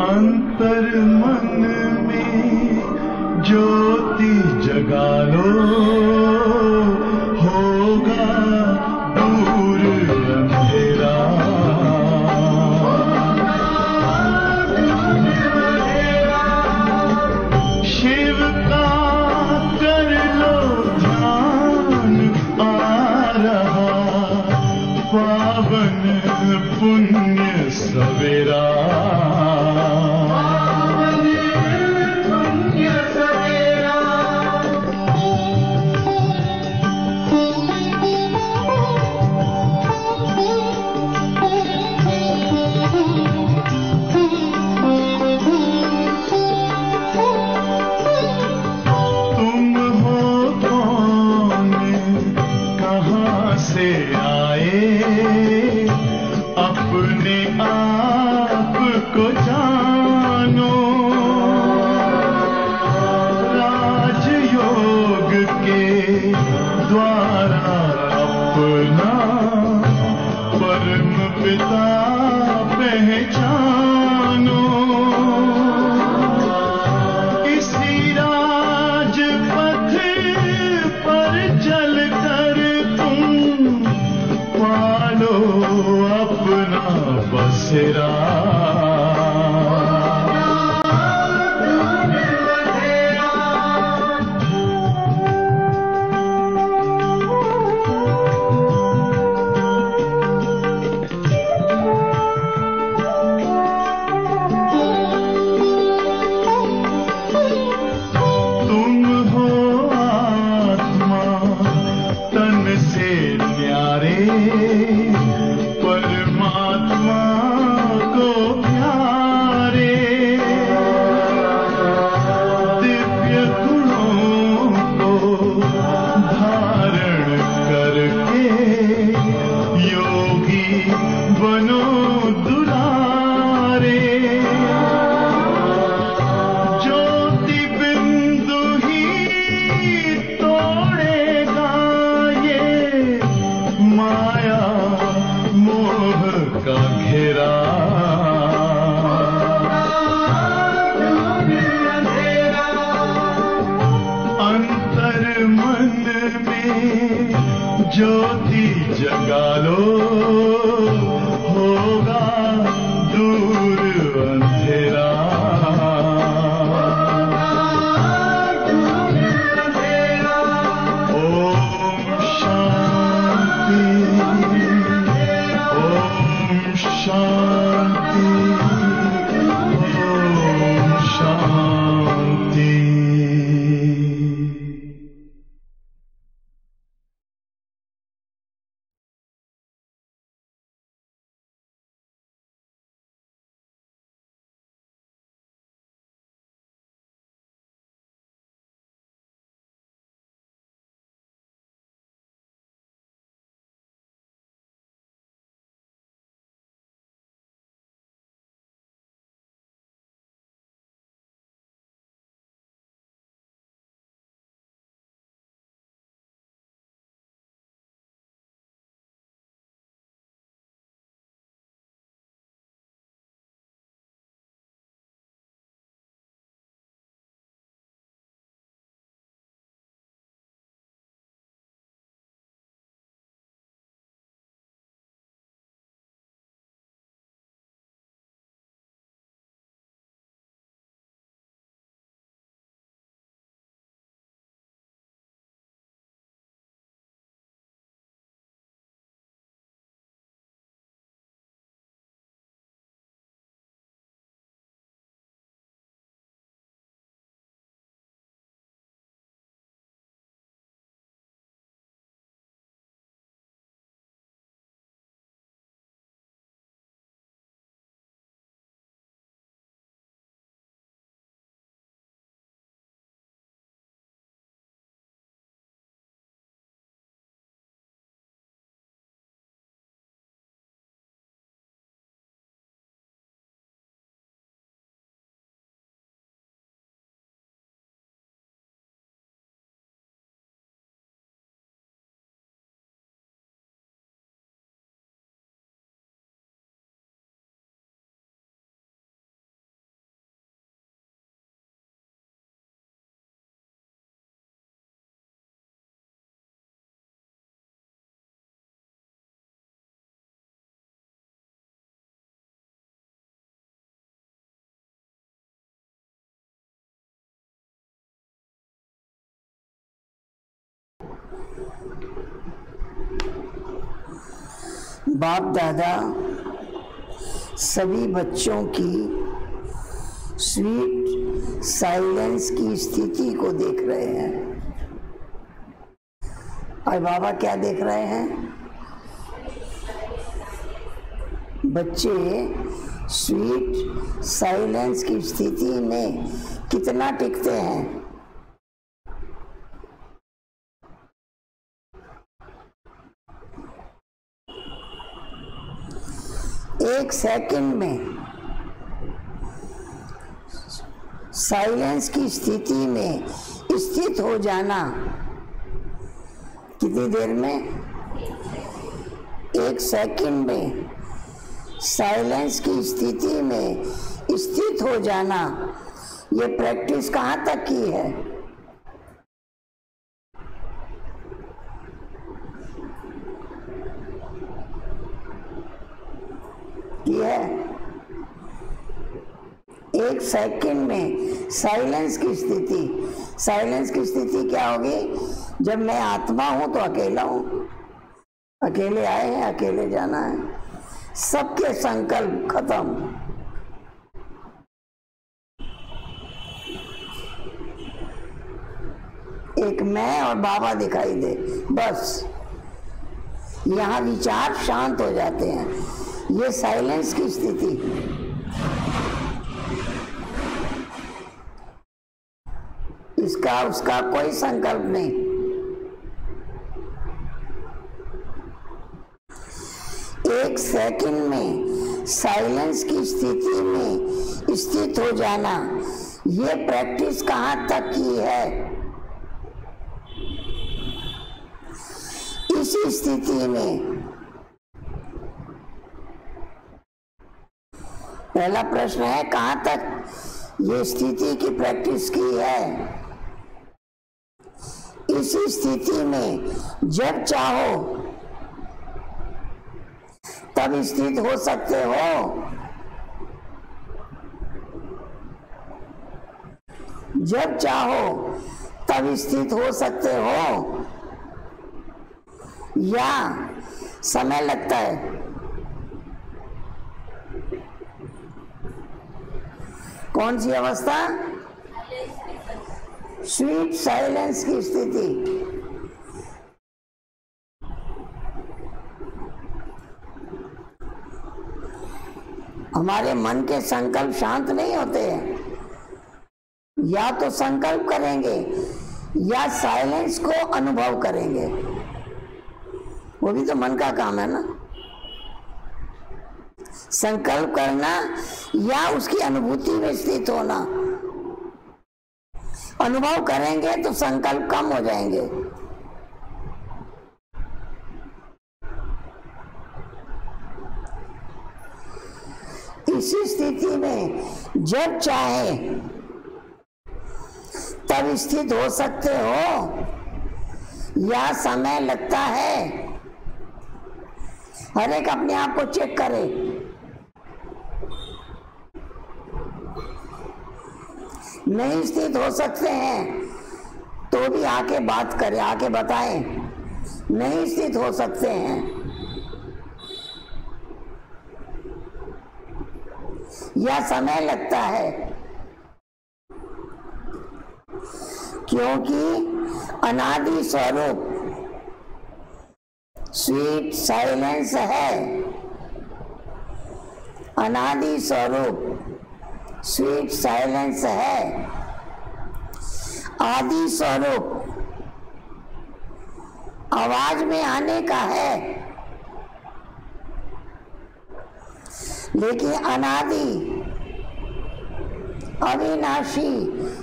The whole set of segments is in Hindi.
अंतर मन में ज्योति जगा लो, होगा दूर अंधेरा। शिव का कर लो ध्यान, आ रहा पावन पुण्य सवेरा। अपने आप को जानो, राजयोग के द्वारा अपना परम पिता पहचानो। इसी राजपथ पर चलकर तुम पालो अपना बसेरा। बाप दादा सभी बच्चों की स्वीट साइलेंस की स्थिति को देख रहे हैं। और बाबा क्या देख रहे हैं? बच्चे स्वीट साइलेंस की स्थिति में कितना टिकते हैं। एक सेकंड में साइलेंस की स्थिति में स्थित हो जाना कितनी देर में? एक सेकंड में साइलेंस की स्थिति में स्थित हो जाना, ये प्रैक्टिस कहाँ तक की है? है एक सेकंड में साइलेंस की स्थिति। साइलेंस की स्थिति क्या होगी? जब मैं आत्मा हूं तो अकेला हूं, अकेले आए हैं, अकेले जाना है, सबके संकल्प खत्म। एक मैं और बाबा दिखाई दे, बस यहां विचार शांत हो जाते हैं। ये साइलेंस की स्थिति। इसका उसका कोई संकल्प नहीं। एक सेकंड में साइलेंस की स्थिति में स्थित हो जाना, ये प्रैक्टिस कहां तक की है? इसी स्थिति में पहला प्रश्न है, कहां तक ये स्थिति की प्रैक्टिस की है? इसी स्थिति में जब चाहो तब स्थित हो सकते हो। जब चाहो तब स्थित हो सकते हो, या समय लगता है? कौन सी अवस्था? स्वीट साइलेंस की स्थिति। हमारे मन के संकल्प शांत नहीं होते हैं। या तो संकल्प करेंगे या साइलेंस को अनुभव करेंगे, वो भी तो मन का काम है ना। संकल्प करना या उसकी अनुभूति में स्थित होना। अनुभव करेंगे तो संकल्प कम हो जाएंगे। इसी स्थिति में जब चाहे तब स्थित हो सकते हो, या समय लगता है। हर एक अपने आप को चेक करे। नहीं स्थित हो सकते हैं तो भी आके बात करें, आके बताएं। नहीं स्थित हो सकते हैं या समय लगता है, क्योंकि अनादि स्वरूप स्वीट साइलेंस है। अनादि स्वरूप स्वीट साइलेंस है। आदि स्वरूप आवाज में आने का है, लेकिन अनादि अविनाशी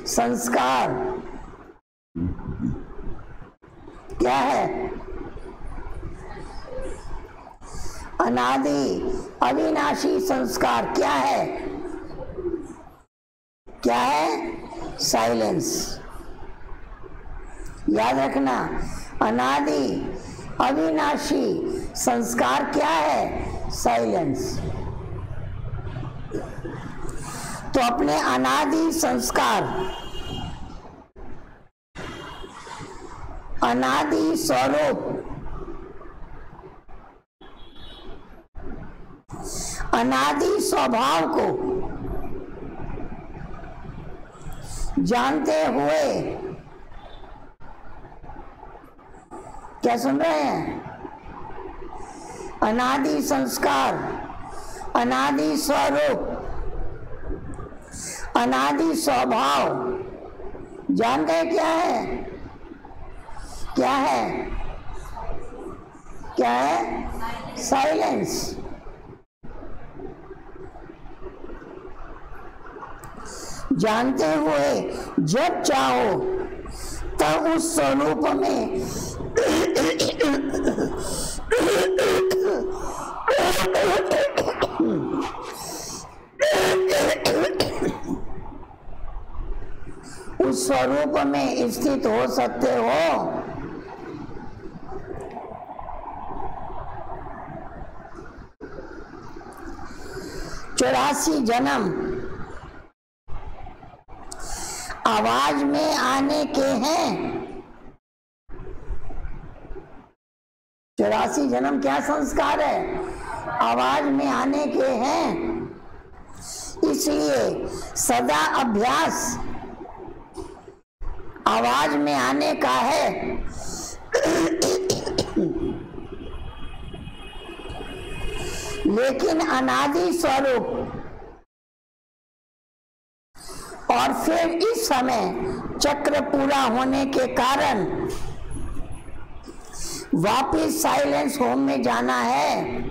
संस्कार क्या है? अनादि अविनाशी संस्कार क्या है? क्या है? साइलेंस। याद रखना, अनादि अविनाशी संस्कार क्या है? साइलेंस। तो अपने अनादि संस्कार, अनादि स्वरूप, अनादि स्वभाव को जानते हुए, क्या सुन रहे हैं? अनादि संस्कार, अनादि स्वरूप, अनादि स्वभाव जान गए क्या है? क्या है? क्या है? साइलेंस। जानते हुए जब चाहो तब उस स्वरूप में उस स्वरूप में स्थित हो सकते हो। चौरासी जन्म आवाज में आने के हैं। 84 जन्म क्या संस्कार है? आवाज में आने के हैं। इसलिए सदा अभ्यास आवाज में आने का है। लेकिन अनादि स्वरूप और फिर इस समय चक्र पूरा होने के कारण वापिस साइलेंस होम में जाना है।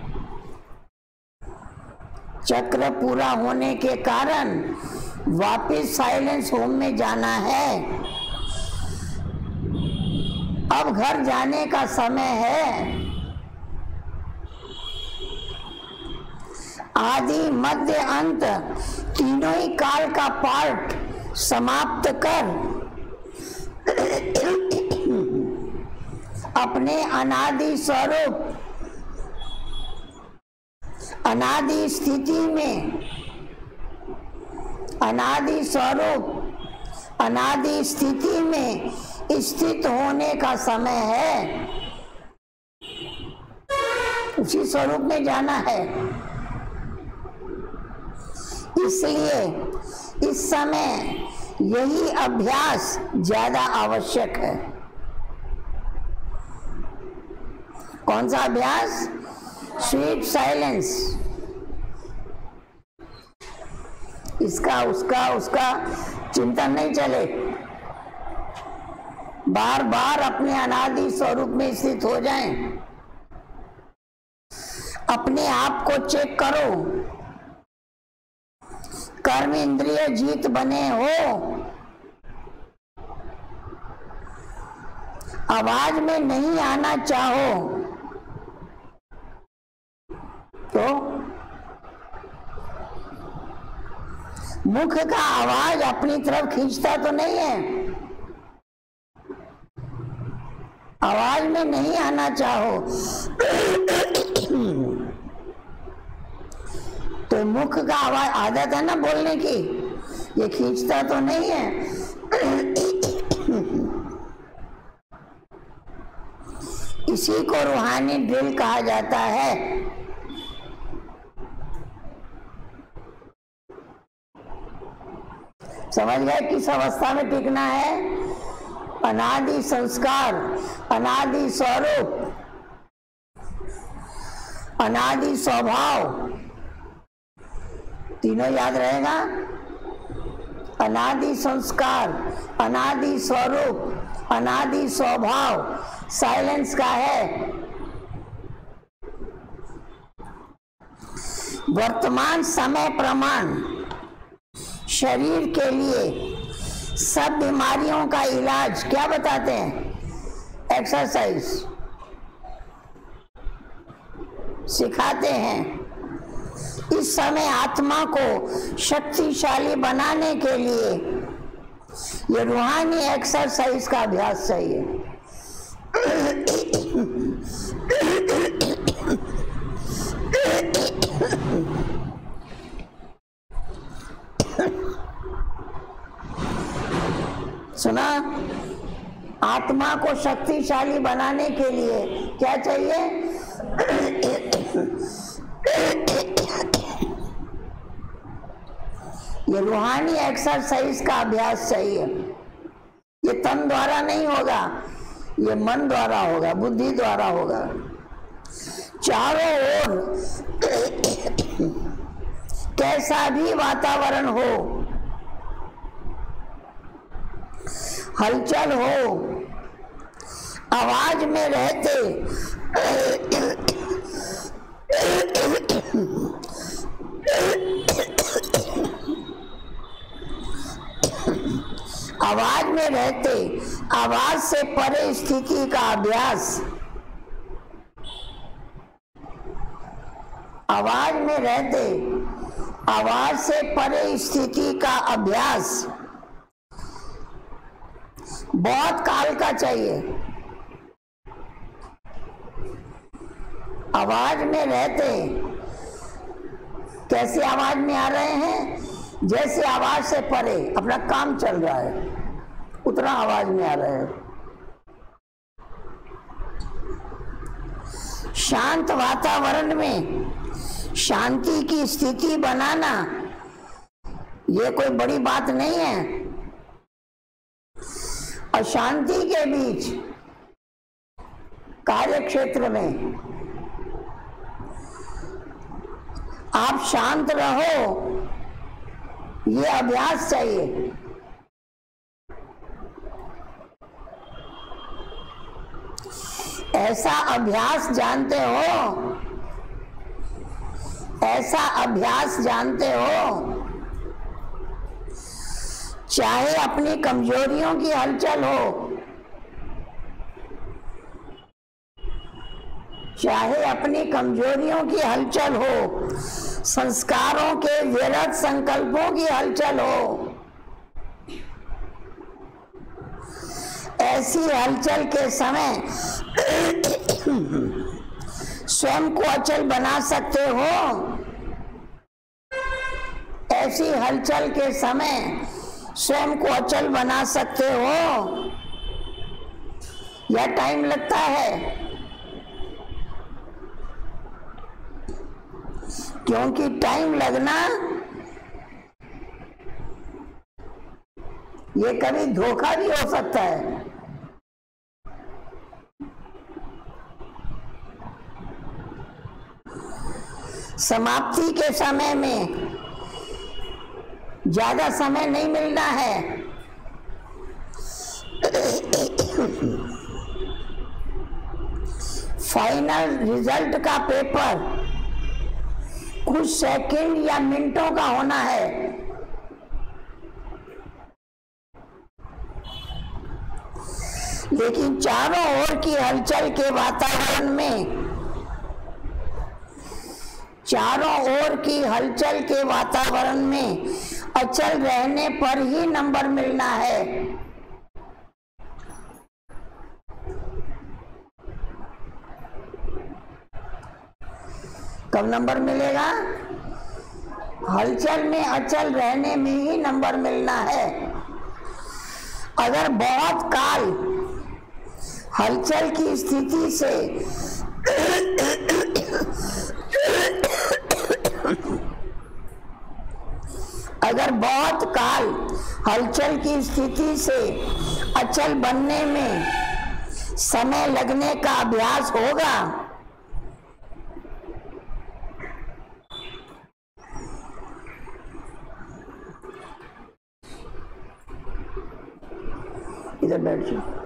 चक्र पूरा होने के कारण वापिस साइलेंस होम में जाना है। अब घर जाने का समय है। आदि मध्य अंत तीनों ही काल का पार्ट समाप्त कर अपने अनादि स्वरूप, अनादि स्थिति में, अनादि स्वरूप, अनादि स्थिति में स्थित होने का समय है। उसी स्वरूप में जाना है। इसलिए इस समय यही अभ्यास ज्यादा आवश्यक है। कौन सा अभ्यास? Sweet silence. इसका उसका चिंतन नहीं चले। बार बार अपने अनादि स्वरूप में स्थित हो जाएं। अपने आप को चेक करो। कर्म इंद्रिय जीत बने हो। आवाज में नहीं आना चाहो तो मुख का आवाज अपनी तरफ खींचता तो नहीं है। आवाज में नहीं आना चाहो तो मुख का आवाज, आदत है ना बोलने की, ये खींचता तो नहीं है। इसी को रूहानी ड्रिल कहा जाता है। समझ गए किस अवस्था में टिकना है? अनादि संस्कार, अनादि स्वरूप, अनादि स्वभाव, तीनों याद रहेगा। अनादि संस्कार, अनादि स्वरूप, अनादि स्वभाव साइलेंस का है। वर्तमान समय प्रमाण शरीर के लिए सब बीमारियों का इलाज क्या बताते हैं? एक्सरसाइज सिखाते हैं। इस समय आत्मा को शक्तिशाली बनाने के लिए ये रूहानी एक्सरसाइज का अभ्यास चाहिए। सुना? आत्मा को शक्तिशाली बनाने के लिए क्या चाहिए? ये रूहानी एक्सरसाइज का अभ्यास चाहिए। ये तन द्वारा नहीं होगा, ये मन द्वारा होगा, बुद्धि द्वारा होगा। चारों ओर कैसा भी वातावरण हो, हलचल हो, आवाज में रहते आवाज में रहते आवाज से परे स्थिति का अभ्यास, आवाज में रहते आवाज से परे स्थिति का अभ्यास बहुत काल का चाहिए। आवाज में रहते कैसे आवाज में आ रहे हैं? जैसे आवाज से परे अपना काम चल रहा है उतना आवाज में आ रहे हैं। शांत वातावरण में शांति की स्थिति बनाना ये कोई बड़ी बात नहीं है। अशांति के बीच कार्य क्षेत्र में आप शांत रहो, ये अभ्यास चाहिए। ऐसा अभ्यास जानते हो, ऐसा अभ्यास जानते हो, चाहे अपनी कमजोरियों की हलचल हो, चाहे अपनी कमजोरियों की हलचल हो, संस्कारों के व्यर्थ संकल्पों की हलचल हो, ऐसी हलचल के समय स्वयं को अचल बना सकते हो। ऐसी हलचल के समय स्वयं को अचल बना सकते हो या टाइम लगता है? क्योंकि टाइम लगना ये कभी धोखा भी हो सकता है। समाप्ति के समय में ज्यादा समय नहीं मिलना है। फाइनल रिजल्ट का पेपर कुछ सेकंड या मिनटों का होना है। लेकिन चारों ओर की हलचल के वातावरण में, चारों ओर की हलचल के वातावरण में अचल रहने पर ही नंबर मिलना है। कब नंबर मिलेगा? हलचल में अचल रहने में ही नंबर मिलना है। अगर बहुत काल हलचल की स्थिति से अगर बहुत काल हलचल की स्थिति से अचल बनने में समय लगने का अभ्यास होगा, इधर बैठ जाओ।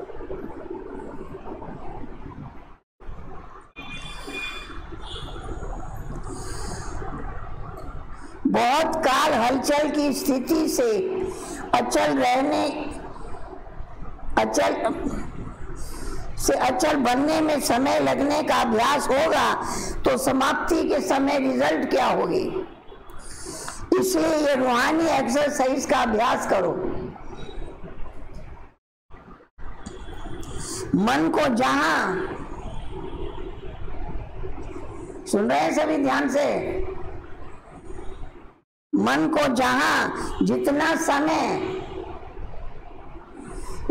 बहुत काल हलचल की स्थिति से अचल बनने में समय लगने का अभ्यास होगा तो समाप्ति के समय रिजल्ट क्या होगी? इसलिए ये रूहानी एक्सरसाइज का अभ्यास करो। मन को जहां, सुन रहे हैं सभी ध्यान से, मन को जहां जितना समय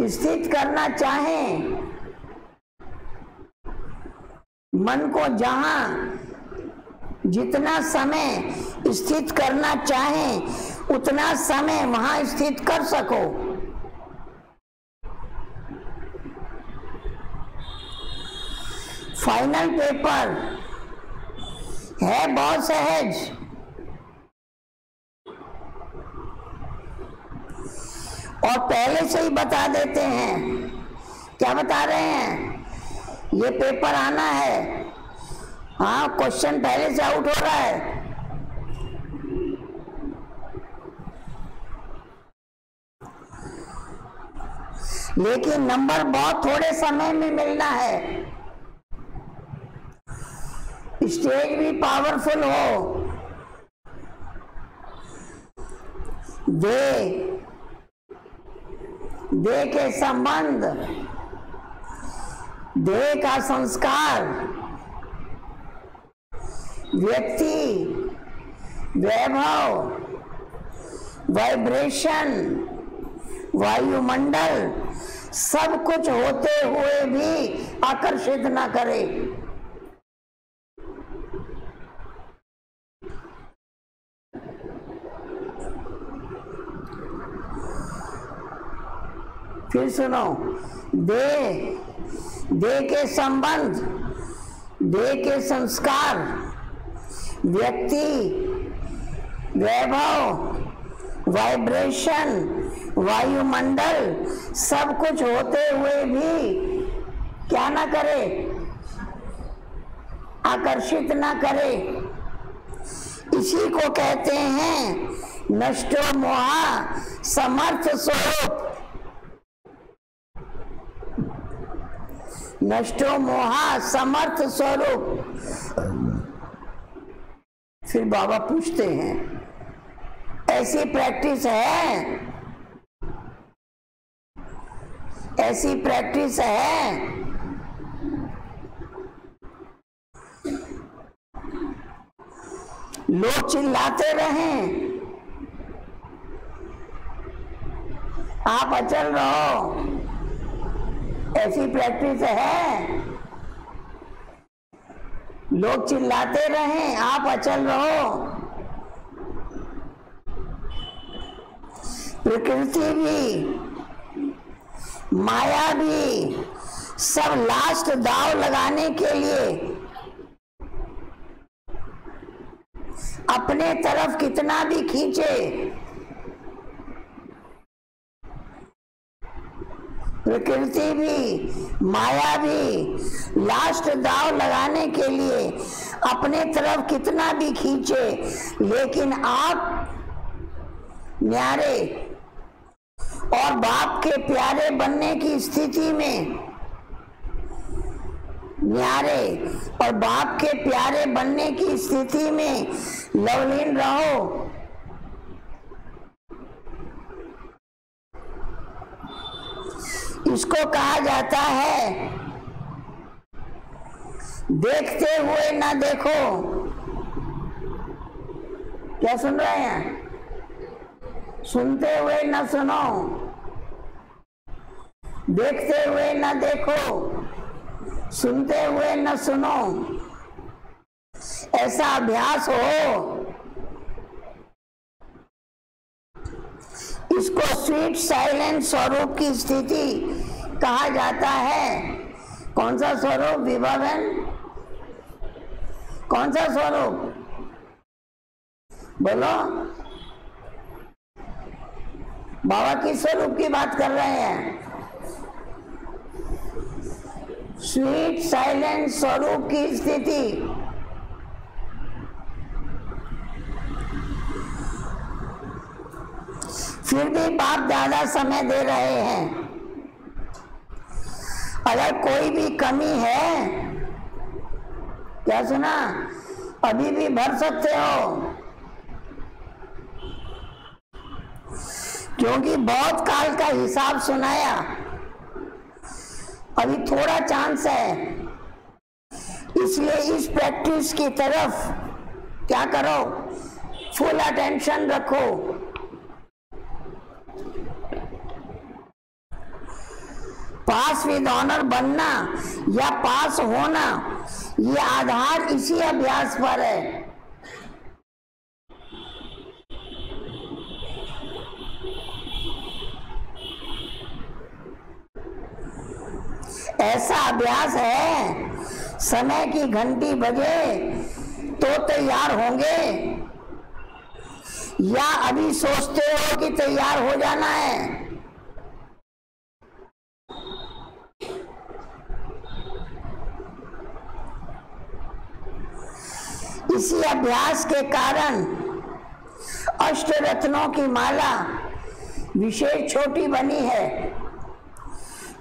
स्थित करना चाहें, मन को जहां जितना समय स्थित करना चाहें उतना समय वहां स्थित कर सको। फाइनल पेपर है बहुत सहज, और पहले से ही बता देते हैं। क्या बता रहे हैं? ये पेपर आना है, हाँ, क्वेश्चन पहले से आउट हो रहा है। लेकिन नंबर बहुत थोड़े समय में मिलना है। स्टेज भी पावरफुल हो, देह के संबंध, देह का संस्कार, व्यक्ति, वैभव, वाइब्रेशन, वायुमंडल, सब कुछ होते हुए भी आकर्षित ना करे। फिर सुनो, देह के संबंध, देह के संस्कार, व्यक्ति, वैभव, वाइब्रेशन, वायुमंडल, सब कुछ होते हुए भी क्या ना करे? आकर्षित ना करे। इसी को कहते हैं नष्टो मोहा समर्थ स्वरूप। नष्टो मोहा समर्थ स्वरूप। फिर बाबा पूछते हैं, ऐसी प्रैक्टिस है? ऐसी प्रैक्टिस है? लोग चिल्लाते रहें, आप अचल रहो, ऐसी प्रैक्टिस है? लोग चिल्लाते रहें, आप अचल रहो। प्रकृति भी, माया भी, सब लास्ट दांव लगाने के लिए अपने तरफ कितना भी खींचे, प्रकृति भी, माया भी लास्ट दांव लगाने के लिए अपने तरफ कितना भी खींचे, लेकिन आप न्यारे और बाप के प्यारे बनने की स्थिति में, न्यारे और बाप के प्यारे बनने की स्थिति में लवलीन रहो। इसको कहा जाता है देखते हुए ना देखो। क्या सुन रहे हैं? सुनते हुए ना सुनो, देखते हुए ना देखो, सुनते हुए ना सुनो। ऐसा अभ्यास हो। इसको स्वीट साइलेंट स्वरूप की स्थिति कहा जाता है। कौन सा स्वरूप विभावन? कौन सा स्वरूप? बोलो। बाबा किस स्वरूप की बात कर रहे हैं? स्वीट साइलेंट स्वरूप की स्थिति। फिर भी बाप दादा समय दे रहे हैं। अगर कोई भी कमी है, क्या सुना, अभी भी भर सकते हो, क्योंकि बहुत काल का हिसाब सुनाया। अभी थोड़ा चांस है, इसलिए इस प्रैक्टिस की तरफ क्या करो, फुल अटेंशन रखो। पास विद ऑनर बनना या पास होना, ये आधार इसी अभ्यास पर है। ऐसा अभ्यास है, समय की घंटी बजे तो तैयार होंगे, या अभी सोचते हो कि तैयार हो जाना है? इसी अभ्यास के कारण अष्टरत्नों की माला विशेष छोटी बनी है,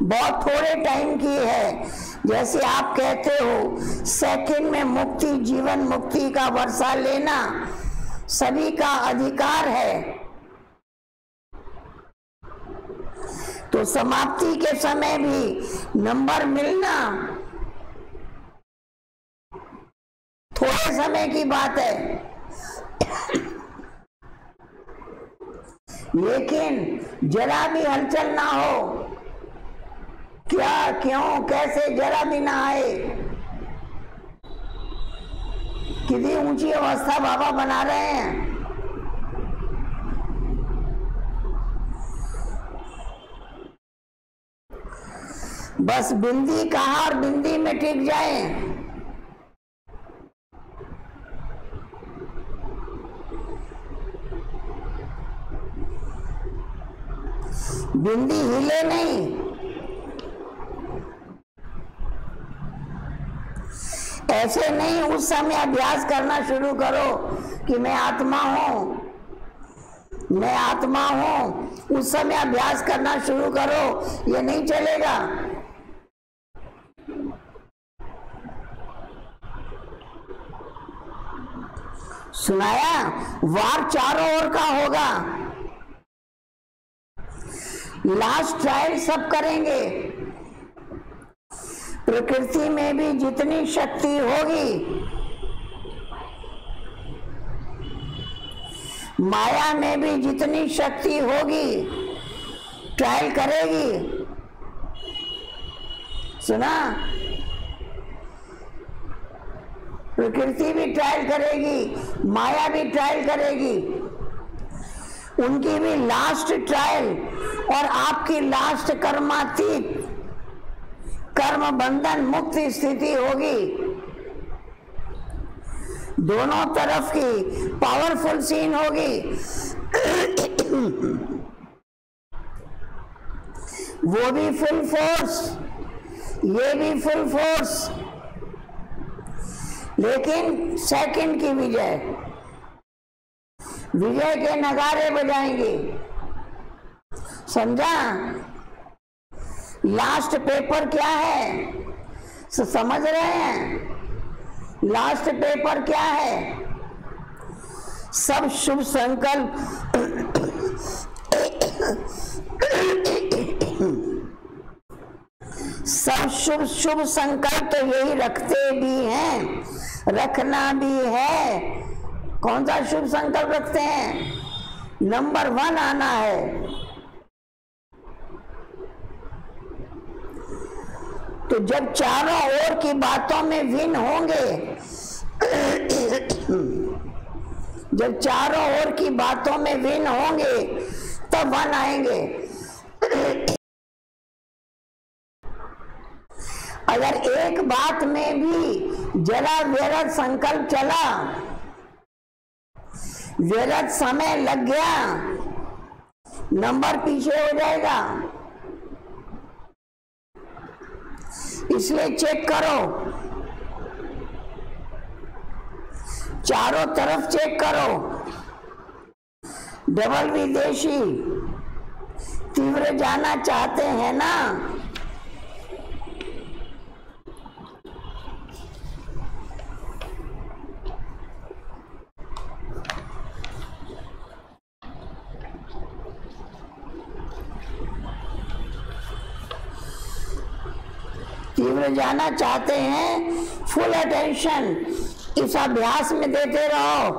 बहुत थोड़े टाइम की है। जैसे आप कहते हो सेकंड में मुक्ति, जीवन मुक्ति का वर्षा लेना सभी का अधिकार है, तो समाप्ति के समय भी नंबर मिलना थोड़े समय की बात है। लेकिन जरा भी हलचल ना हो, क्या, क्यों, कैसे, जरा भी ना आए। कितनी ऊंची अवस्था बाबा बना रहे हैं। बस बिंदी कहा और बिंदी में टिक जाए। बिंदी हिले नहीं। ऐसे नहीं उस समय अभ्यास करना शुरू करो कि मैं आत्मा हूं, मैं आत्मा हूं, उस समय अभ्यास करना शुरू करो, ये नहीं चलेगा। सुनाया? वार चारों ओर का होगा। लास्ट ट्रायल सब करेंगे। प्रकृति में भी जितनी शक्ति होगी, माया में भी जितनी शक्ति होगी, ट्रायल करेगी। सुना? प्रकृति भी ट्रायल करेगी, माया भी ट्रायल करेगी। उनकी भी लास्ट ट्रायल और आपकी लास्ट कर्मातीत, कर्म बंधन मुक्त स्थिति होगी। दोनों तरफ की पावरफुल सीन होगी। वो भी फुल फोर्स, ये भी फुल फोर्स, लेकिन सेकंड की विजय, विजय के नगारे बजाएंगे। समझा? लास्ट पेपर क्या है? समझ रहे हैं? लास्ट पेपर क्या है? सब शुभ संकल्प सब शुभ संकल्प तो यही रखते भी हैं, रखना भी है। कौन सा शुभ संकल्प रखते हैं? नंबर 1 आना है। तो जब चारों ओर की बातों में विन होंगे, जब चारों ओर की बातों में विन होंगे, तब 1 आएंगे। अगर एक बात में भी जरा व्यर्थ संकल्प चला, व्यर्थ समय लग गया, नंबर पीछे हो जाएगा। इसलिए चेक करो, चारों तरफ चेक करो। डबल विदेशी तीव्र जाना चाहते हैं ना? तीव्र जाना चाहते हैं, फुल अटेंशन इस अभ्यास में देते रहो।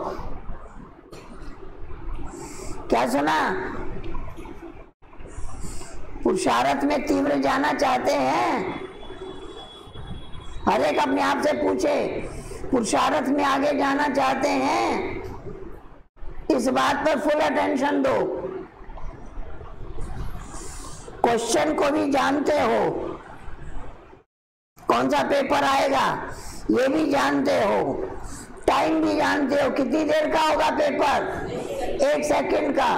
क्या सुना? पुरुषार्थ में तीव्र जाना चाहते हैं? हर एक अपने आप से पूछे, पुरुषार्थ में आगे जाना चाहते हैं? इस बात पर फुल अटेंशन दो। क्वेश्चन को भी जानते हो, कौन सा पेपर आएगा ये भी जानते हो, टाइम भी जानते हो, कितनी देर का होगा पेपर, 1 सेकंड का।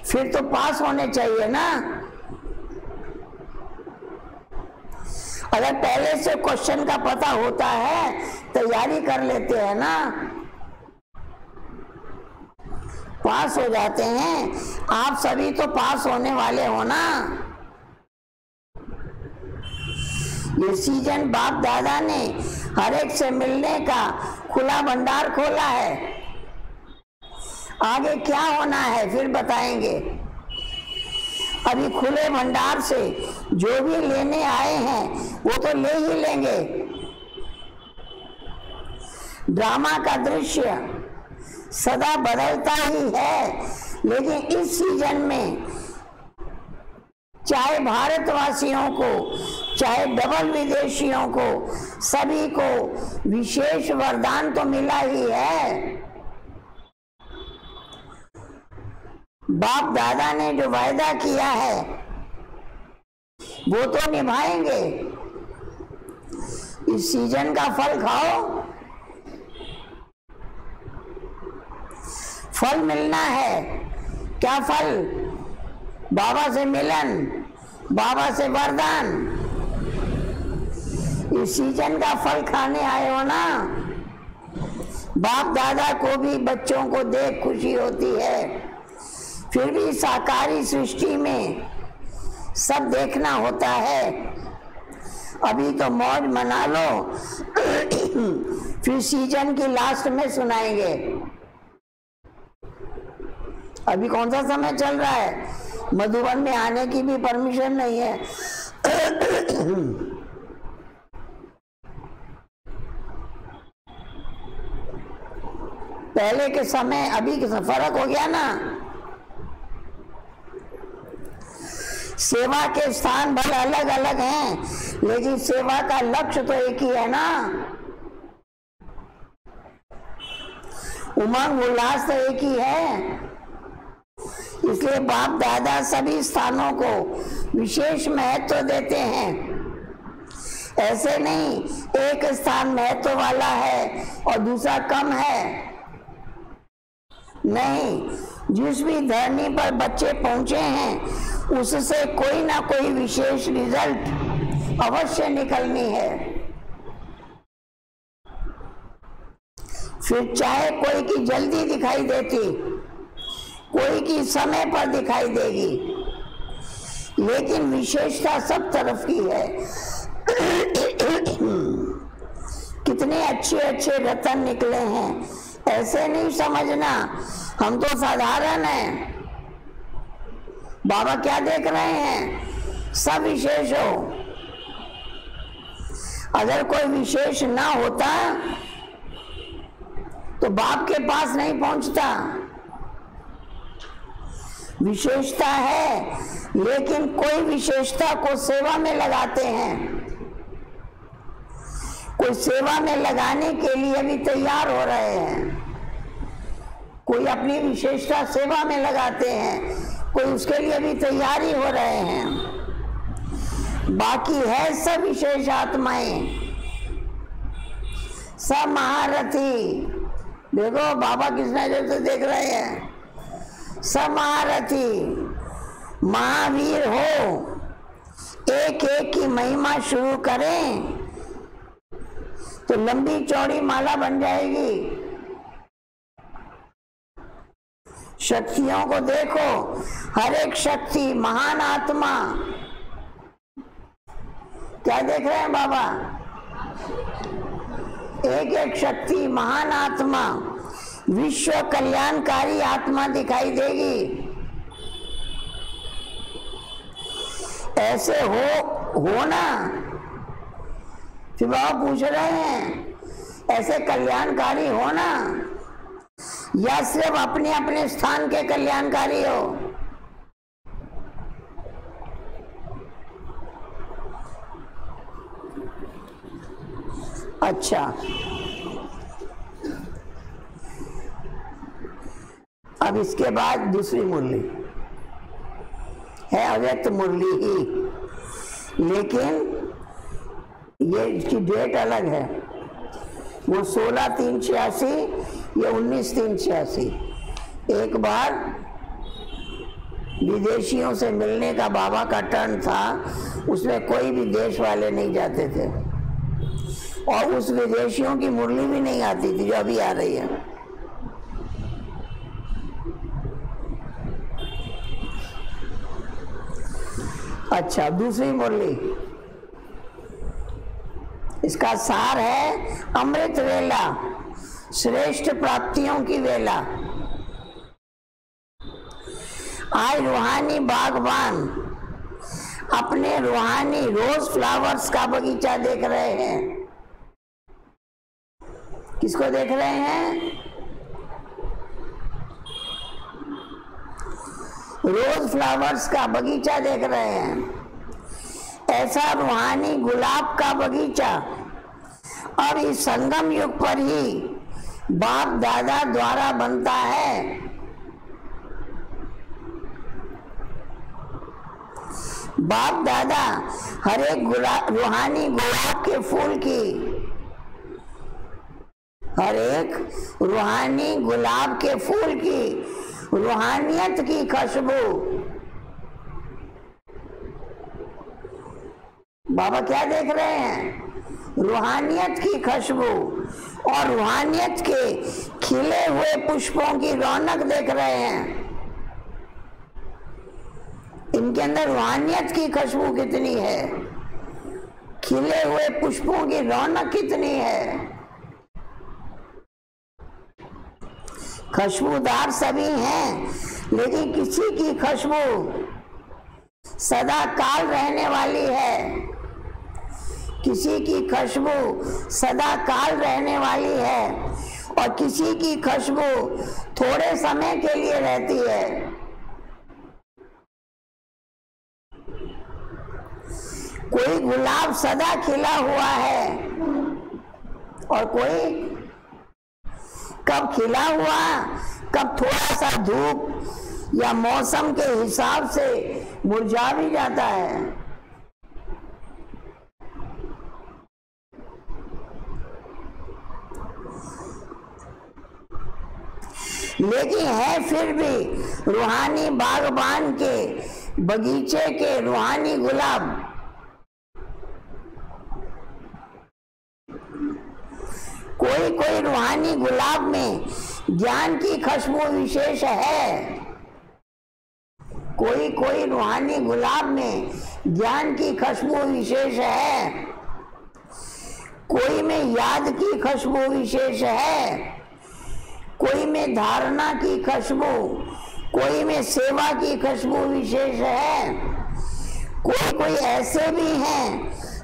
फिर तो पास होने चाहिए ना। अगर पहले से क्वेश्चन का पता होता है, तैयारी कर लेते हैं ना, पास हो जाते हैं। आप सभी तो पास होने वाले हो ना। ये सीजन बाप दादा ने हर एक से मिलने का खुला भंडार खोला है। आगे क्या होना है फिर बताएंगे। अभी खुले भंडार से जो भी लेने आए हैं वो तो ले ही लेंगे। ड्रामा का दृश्य सदा बदलता ही है, लेकिन इस सीजन में चाहे भारतवासियों को चाहे डबल विदेशियों को, सभी को विशेष वरदान तो मिला ही है। बाप दादा ने जो वायदा किया है वो तो निभाएंगे। इस सीजन का फल खाओ, फल मिलना है। क्या फल? बाबा से मिलन, बाबा से वरदान। इस सीजन का फल खाने आए हो ना। बाप दादा को भी बच्चों को देख खुशी होती है, फिर भी साकारी सृष्टि में सब देखना होता है। अभी तो मौज मना लो, फिर सीजन की लास्ट में सुनाएंगे। अभी कौन सा समय चल रहा है? मधुबन में आने की भी परमिशन नहीं है। पहले के समय अभी के फर्क हो गया ना। सेवा के स्थान भले अलग अलग हैं, लेकिन सेवा का लक्ष्य तो एक ही है ना। उमंग उल्लास तो एक ही है। इसलिए बाप दादा सभी स्थानों को विशेष महत्व देते हैं। ऐसे नहीं एक स्थान महत्व वाला है और दूसरा कम है, नहीं। जिस भी धरनी पर बच्चे पहुंचे हैं उससे कोई ना कोई विशेष रिजल्ट अवश्य निकलनी है। फिर चाहे कोई की जल्दी दिखाई देती, कोई की समय पर दिखाई देगी, लेकिन विशेषता सब तरफ की है। कितने अच्छे अच्छे रतन निकले हैं, ऐसे नहीं समझना हम तो साधारण हैं। बाबा क्या देख रहे हैं? सब विशेष हो। अगर कोई विशेष ना होता तो बाप के पास नहीं पहुंचता। विशेषता है, लेकिन कोई विशेषता को सेवा में लगाते हैं। कोई सेवा में लगाने के लिए भी तैयार हो रहे हैं, कोई अपनी विशेषता सेवा में लगाते हैं, कोई उसके लिए भी तैयारी हो रहे हैं। बाकी है सब विशेष आत्माएं, सब महारथी। देखो बाबा किस नजर से देख रहे हैं। सब महारथी महावीर हो, एक एक की महिमा शुरू करें तो लंबी चौड़ी माला बन जाएगी। शक्तियों को देखो, हर एक शक्ति महान आत्मा। क्या देख रहे हैं बाबा? एक एक शक्ति महान आत्मा, विश्व कल्याणकारी आत्मा दिखाई देगी। ऐसे हो ना। फिर बाबा पूछ रहे हैं ऐसे कल्याणकारी हो ना, या सिर्फ अपने अपने स्थान के कल्याणकारी हो? अच्छा, अब इसके बाद दूसरी मुरली है अव्यक्त मुरली ही, लेकिन ये इसकी डेट अलग है। वो 16/3/86, ये 19/3/86। एक बार विदेशियों से मिलने का बाबा का टर्न था, उसमें कोई भी देश वाले नहीं जाते थे और उस विदेशियों की मुरली भी नहीं आती थी जो अभी आ रही है। अच्छा, दूसरी मुरली, इसका सार है अमृत वेला, श्रेष्ठ प्राप्तियों की वेला। आज रूहानी बागबान अपने रूहानी रोज फ्लावर्स का बगीचा देख रहे हैं। किसको देख रहे हैं? रोज फ्लावर्स का बगीचा देख रहे हैं। ऐसा रूहानी गुलाब का बगीचा अब इस संगम युग पर ही बाप दादा द्वारा बनता है। बाप दादा हर एक रूहानी गुलाब के फूल की, हर एक रूहानी गुलाब के फूल की रूहानियत की खुशबू, बाबा क्या देख रहे हैं? रूहानियत की खुशबू और रूहानियत के खिले हुए पुष्पों की रौनक देख रहे हैं। इनके अंदर रूहानियत की खुशबू कितनी है, खिले हुए पुष्पों की रौनक कितनी है। खुशबूदार सभी हैं, लेकिन किसी की खुशबू सदा काल रहने वाली है, किसी की खुशबू सदा काल रहने वाली है और किसी की खुशबू थोड़े समय के लिए रहती है। कोई गुलाब सदा खिला हुआ है और कोई कब खिला हुआ, कब थोड़ा सा धूप या मौसम के हिसाब से मुरझा भी जाता है। लेकिन है फिर भी रूहानी बागबान के बगीचे के रूहानी गुलाब। कोई कोई रूहानी गुलाब में ज्ञान की खुशबू विशेष है, कोई कोई रूहानी गुलाब में ज्ञान की खुशबू विशेष है, कोई में याद की खुशबू विशेष है, कोई में धारणा की खुशबू, कोई में सेवा की खुशबू विशेष है। कोई कोई ऐसे भी हैं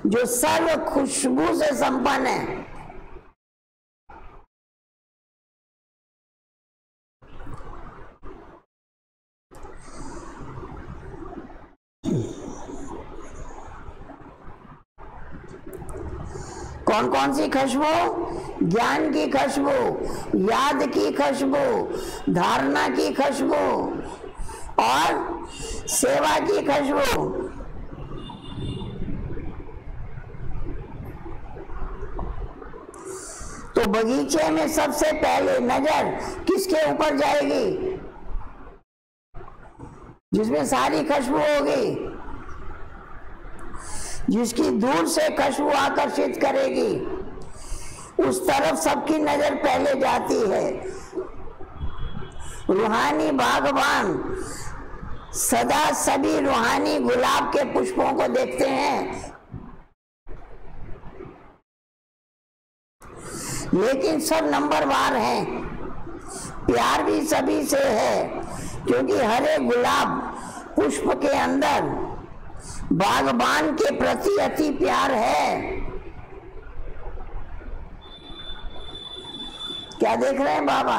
जो सर्व खुशबू से संपन्न है। कौन कौन सी खुशबू? ज्ञान की खुशबू, याद की खुशबू, धारणा की खुशबू और सेवा की खुशबू। तो बगीचे में सबसे पहले नजर किसके ऊपर जाएगी? जिसमें सारी खुशबू होगी, जिसकी दूर से खुशबू आकर्षित करेगी, उस तरफ सबकी नजर पहले जाती है। रूहानी बागबान सदा सभी रूहानी गुलाब के पुष्पों को देखते हैं, लेकिन सब नंबरवार हैं। प्यार भी सभी से है, क्योंकि हर एक गुलाब पुष्प के अंदर बागबान के प्रति अति प्यार है। क्या देख रहे हैं बाबा?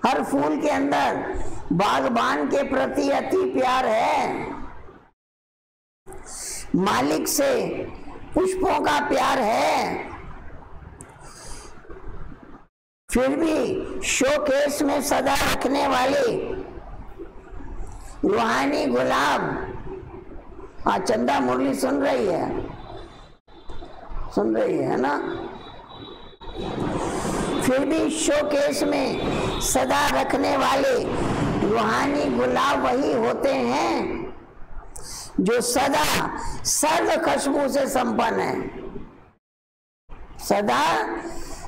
हर फूल के अंदर बागबान के प्रति अति प्यार है। मालिक से पुष्पों का प्यार है, फिर भी शोकेस में सदा रखने वाले रूहानी गुलाब। हाँ, चंदा मुरली सुन रही है ना? फिर भी शोकेस में सदा रखने वाले रूहानी गुलाब वही होते हैं जो सदा सर्व खुशबू से संपन्न है, सदा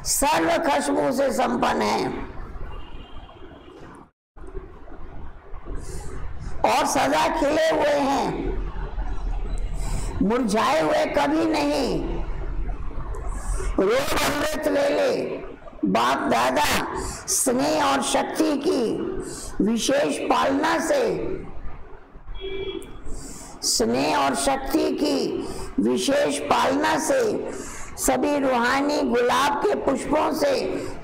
सर्व खुशबू से संपन्न है और सदा खिले हुए हैं, मुरझाए हुए कभी नहीं। रोज अमृत ले ले। बाप दादा स्नेह और शक्ति की विशेष पालना से, स्नेह और शक्ति की विशेष पालना से सभी रूहानी गुलाब के पुष्पों से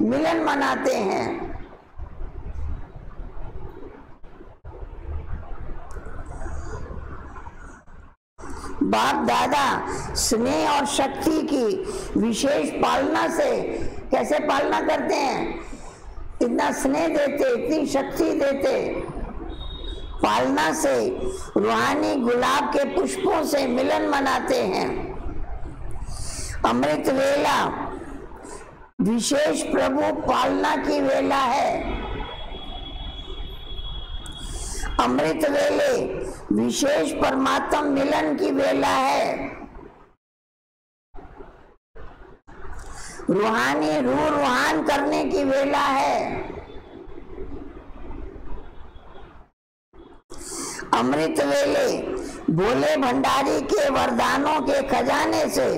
मिलन मनाते हैं। बाप दादा स्नेह और शक्ति की विशेष पालना से कैसे पालना करते हैं? इतना स्नेह देते, इतनी शक्ति देते, पालना से रूहानी गुलाब के पुष्पों से मिलन मनाते हैं। अमृत वेला विशेष प्रभु पालना की वेला है। अमृत वेले विशेष परमात्मा मिलन की वेला है। रूहानी रूह रूहान करने की वेला है। अमृत वेले भोले भंडारी के वरदानों के खजाने से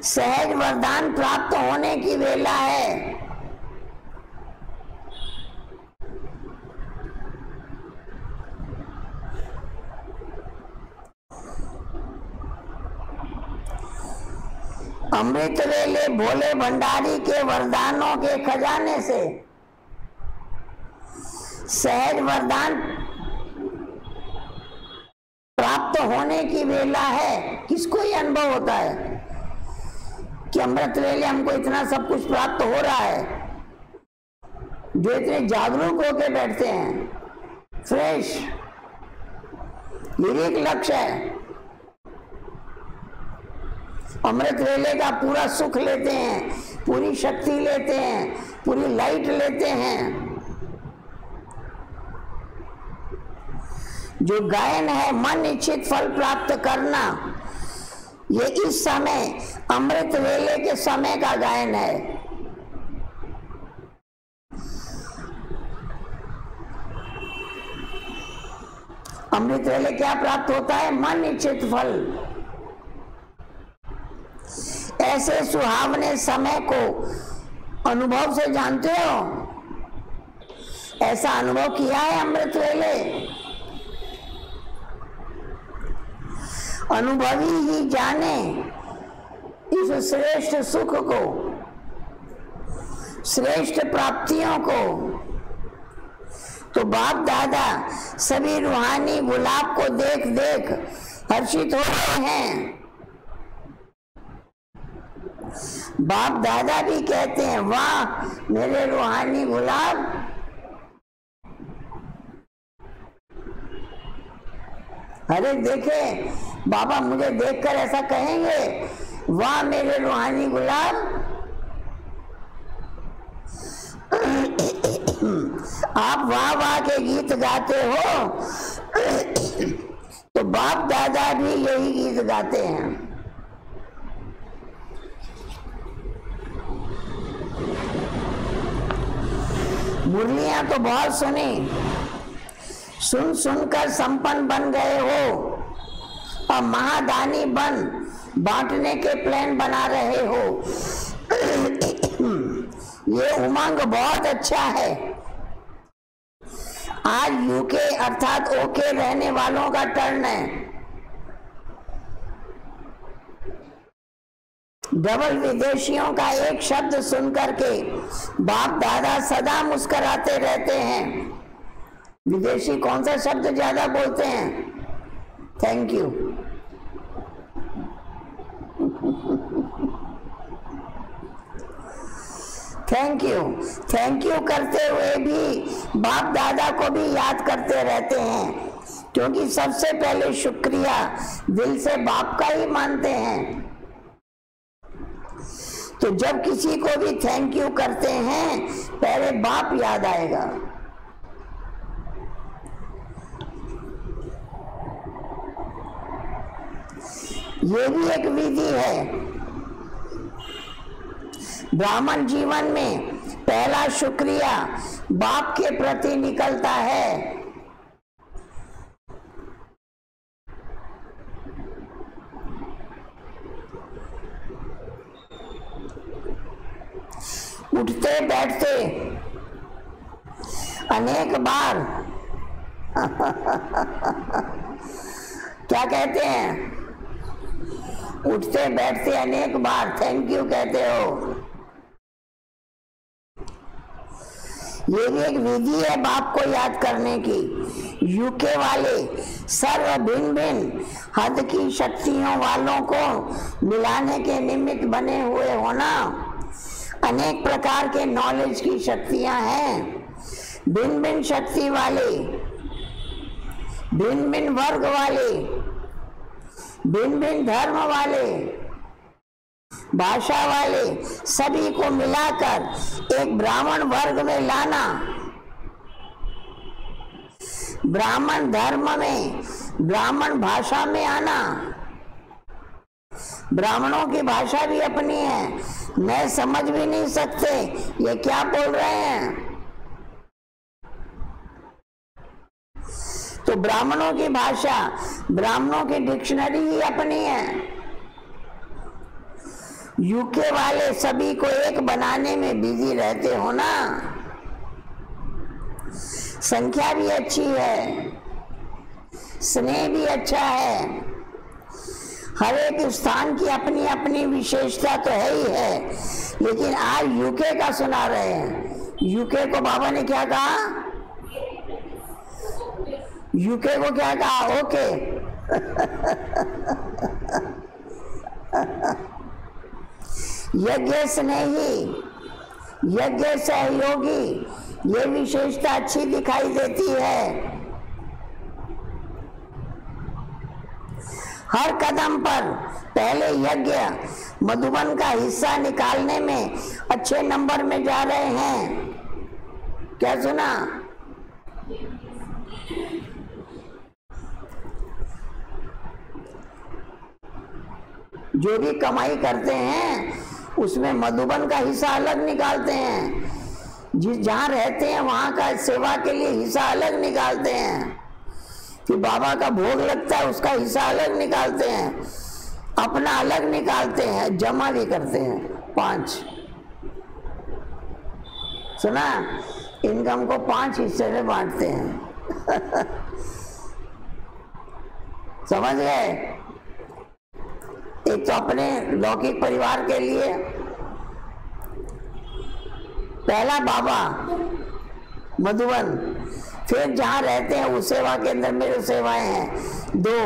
सहज वरदान प्राप्त होने की वेला है। अमृत वेले भोले भंडारी के वरदानों के खजाने से सहज वरदान प्राप्त होने की वेला है। किसको ये अनुभव होता है कि अमृत वेले हमको इतना सब कुछ प्राप्त हो रहा है? जो इतने जागरूक होकर बैठते हैं, फ्रेश, ये एक लक्ष्य है। अमृत वेले का पूरा सुख लेते हैं, पूरी शक्ति लेते हैं, पूरी लाइट लेते हैं। जो गायन है मन इच्छित फल प्राप्त करना, ये इस समय अमृत वेले के समय का गायन है। अमृत वेले क्या प्राप्त होता है? मन इच्छित फल। ऐसे सुहावने समय को अनुभव से जानते हो? ऐसा अनुभव किया है अमृत वेले? अनुभवी ही जाने इस श्रेष्ठ सुख को, श्रेष्ठ प्राप्तियों को। तो बाप दादा सभी रूहानी गुलाब को देख देख हर्षित हो रहे हैं। बाप दादा भी कहते हैं, वाह मेरे रूहानी गुलाब। अरे देखे बाबा मुझे देखकर ऐसा कहेंगे, वाह मेरे रूहानी गुलाब। आप वाह वाह के गीत गाते हो तो बाप दादा भी यही गीत गाते हैं। मुरलियां तो बहुत सुनी, सुन सुनकर संपन्न बन गए हो और महादानी बन बांटने के प्लान बना रहे हो। ये उमंग बहुत अच्छा है। आज यूके अर्थात ओके रहने वालों का टर्न है। डबल विदेशियों का एक शब्द सुनकर के बाप दादा सदा मुस्कुराते रहते हैं। विदेशी कौन सा शब्द ज्यादा बोलते हैं? Thank you. थैंक यू करते हुए भी बाप दादा को भी याद करते रहते हैं, क्योंकि सबसे पहले शुक्रिया दिल से बाप का ही मानते हैं। तो जब किसी को भी थैंक यू करते हैं पहले बाप याद आएगा। ये भी एक विधि है। ब्राह्मण जीवन में पहला शुक्रिया बाप के प्रति निकलता है। उठते बैठते अनेक बार क्या कहते हैं, उठते बैठते अनेक बार थैंक यू कहते हो। ये भी एक विधि है बाप को याद करने की। यूके वाले सर्व भिन्न भिन्न हद की शक्तियों वालों को मिलाने के निमित्त बने हुए होना। अनेक प्रकार के नॉलेज की शक्तियां हैं। भिन्न भिन्न शक्ति वाले, भिन्न भिन्न वर्ग वाले, भिन्न भिन्न धर्म वाले, भाषा वाले, सभी को मिलाकर एक ब्राह्मण वर्ग में लाना। ब्राह्मण धर्म में, ब्राह्मण भाषा में आना। ब्राह्मणों की भाषा भी अपनी है, मैं समझ भी नहीं सकते ये क्या बोल रहे हैं। तो ब्राह्मणों की भाषा, ब्राह्मणों की डिक्शनरी ही अपनी है। यूके वाले सभी को एक बनाने में बिजी रहते हो ना। संख्या भी अच्छी है, स्नेह भी अच्छा है। हर एक स्थान की अपनी अपनी विशेषता तो है ही है, लेकिन आज यूके का सुना रहे हैं। यूके को बाबा ने क्या कहा? यूके को क्या कहा? ओके। यज्ञ स्नेही, यज्ञ सहयोगी, ये विशेषता अच्छी दिखाई देती है। हर कदम पर पहले यज्ञ मधुबन का हिस्सा निकालने में अच्छे नंबर में जा रहे हैं। क्या सुना? जो भी कमाई करते हैं उसमें मधुबन का हिस्सा अलग निकालते हैं। जिस जहाँ रहते हैं वहाँ का सेवा के लिए हिस्सा अलग निकालते हैं। फिर बाबा का भोग लगता है उसका हिस्सा अलग निकालते हैं, अपना अलग निकालते हैं, जमा भी करते हैं। 5 सुना? इनकम को 5 हिस्से में बांटते हैं। समझ गए? एक तो अपने लौकिक परिवार के लिए पहला बाबा मधुबन, फिर जहाँ रहते हैं उस सेवा के अंदर मेरे सेवाएं हैं 2,